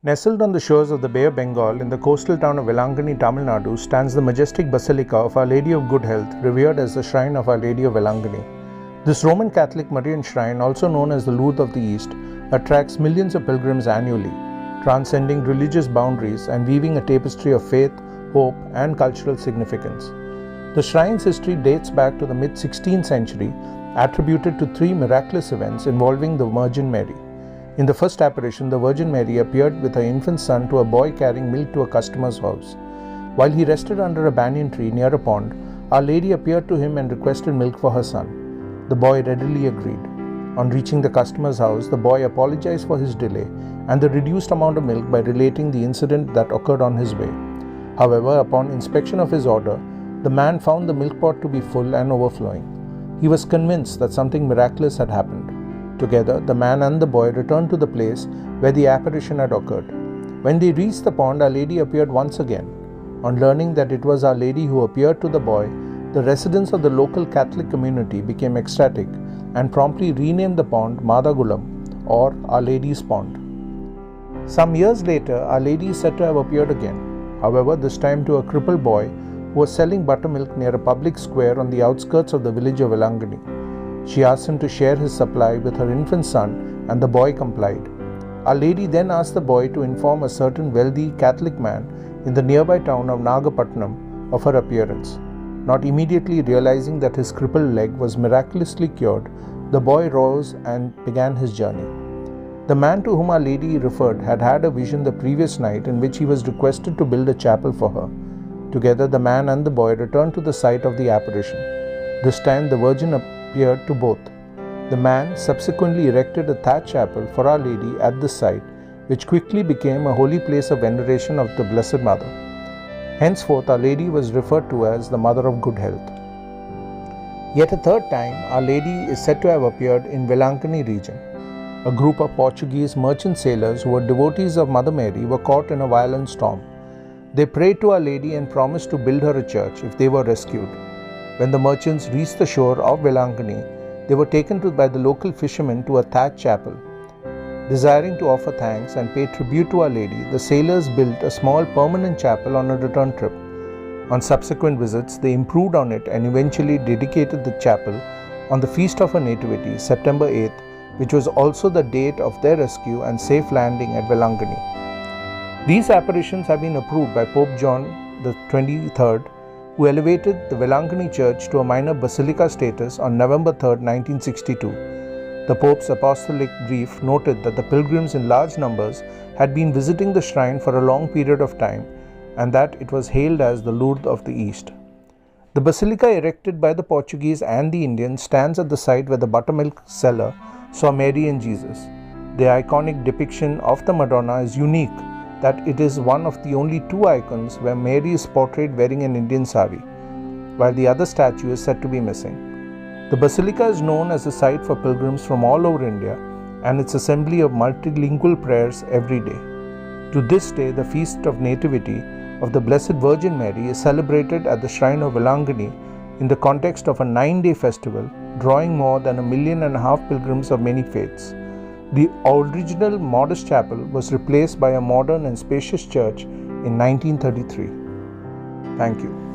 Nestled on the shores of the Bay of Bengal in the coastal town of Velankanni, Tamil Nadu, stands the majestic Basilica of Our Lady of Good Health, revered as the shrine of Our Lady of Velankanni. This Roman Catholic Marian shrine, also known as the Lourdes of the East, attracts millions of pilgrims annually, transcending religious boundaries and weaving a tapestry of faith, hope, and cultural significance. The shrine's history dates back to the mid-16th century, attributed to three miraculous events involving the Virgin Mary. In the first apparition, the Virgin Mary appeared with her infant son to a boy carrying milk to a customer's house. While he rested under a banyan tree near a pond, Our Lady appeared to him and requested milk for her son. The boy readily agreed. On reaching the customer's house, the boy apologized for his delay and the reduced amount of milk by relating the incident that occurred on his way. However, upon inspection of his order, the man found the milk pot to be full and overflowing. He was convinced that something miraculous had happened. Together, the man and the boy returned to the place where the apparition had occurred. When they reached the pond, Our Lady appeared once again. On learning that it was Our Lady who appeared to the boy, the residents of the local Catholic community became ecstatic and promptly renamed the pond Madagulam, or Our Lady's Pond. Some years later, Our Lady is said to have appeared again, however this time to a crippled boy who was selling buttermilk near a public square on the outskirts of the village of Velankanni. She asked him to share his supply with her infant son, and the boy complied. Our Lady then asked the boy to inform a certain wealthy Catholic man in the nearby town of Nagapattinam of her appearance. Not immediately realizing that his crippled leg was miraculously cured, the boy rose and began his journey. The man to whom Our Lady referred had had a vision the previous night in which he was requested to build a chapel for her. Together, the man and the boy returned to the site of the apparition. This time, the Virgin appeared to both. The man subsequently erected a thatched chapel for Our Lady at this site, which quickly became a holy place of veneration of the Blessed Mother. Henceforth, Our Lady was referred to as the Mother of Good Health. Yet a third time, Our Lady is said to have appeared in Velankanni region. A group of Portuguese merchant sailors who were devotees of Mother Mary were caught in a violent storm. They prayed to Our Lady and promised to build her a church if they were rescued. When the merchants reached the shore of Velankanni, they were taken by the local fishermen to a thatched chapel. Desiring to offer thanks and pay tribute to Our Lady, the sailors built a small permanent chapel on a return trip. On subsequent visits, they improved on it and eventually dedicated the chapel on the Feast of her Nativity, September 8th, which was also the date of their rescue and safe landing at Velankanni. These apparitions have been approved by Pope John XXIII, who elevated the Velankanni Church to a minor basilica status on November 3, 1962. The Pope's apostolic brief noted that the pilgrims in large numbers had been visiting the shrine for a long period of time and that it was hailed as the Lourdes of the East. The basilica erected by the Portuguese and the Indians stands at the site where the buttermilk seller saw Mary and Jesus. The iconic depiction of the Madonna is unique that it is one of the only two icons where Mary is portrayed wearing an Indian sari, while the other statue is said to be missing. The basilica is known as a site for pilgrims from all over India and its assembly of multilingual prayers every day. To this day, the Feast of Nativity of the Blessed Virgin Mary is celebrated at the shrine of Velankanni in the context of a 9-day festival, drawing more than 1.5 million pilgrims of many faiths. The original modest chapel was replaced by a modern and spacious church in 1933. Thank you.